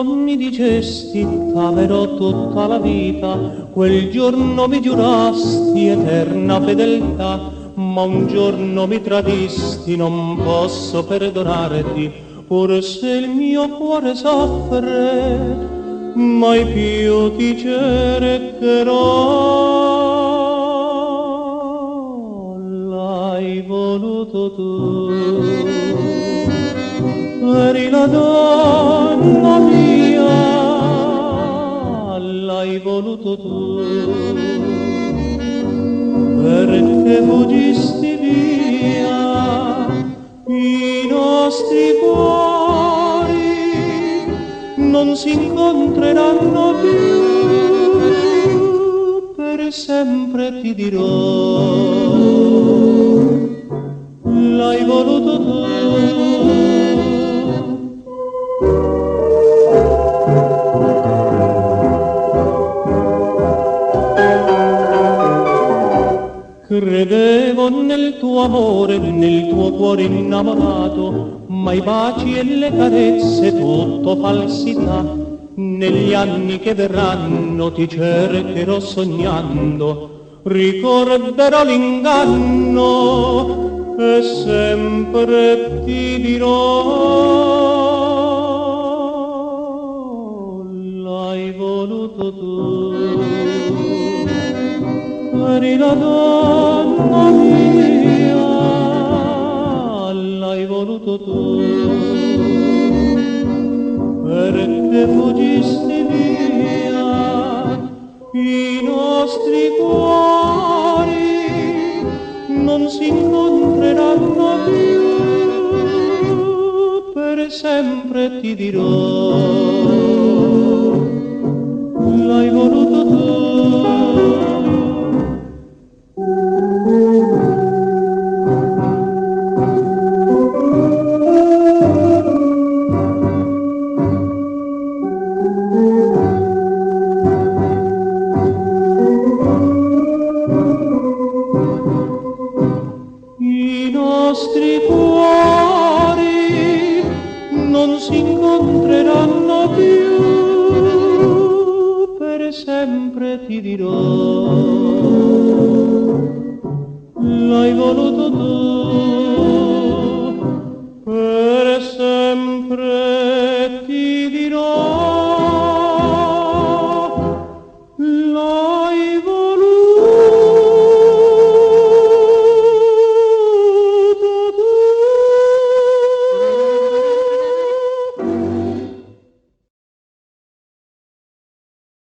non mi dicesti t'amerò tutta la vita, quel giorno mi giurasti eterna fedeltà, ma un giorno mi tradisti, non posso perdonarti, pur se il mio cuore soffre, mai più ti cercherò. L'hai voluto tu, eri la donna mia, l'hai voluto tu, perché fuggisti via, i nostri cuori non si incontreranno più, per sempre ti dirò, l'hai voluto tu. Credevo nel tuo amore, nel tuo cuore innamorato, ma i baci e le carezze tutto falsità. Negli anni che verranno ti cercherò sognando, ricorderò l'inganno e sempre ti dirò, l'hai voluto tu. Eri la donna mia, l'hai voluto tu, perché fuggisti via, i nostri cuori non si incontreranno più, per sempre ti dirò, l'hai voluto tu.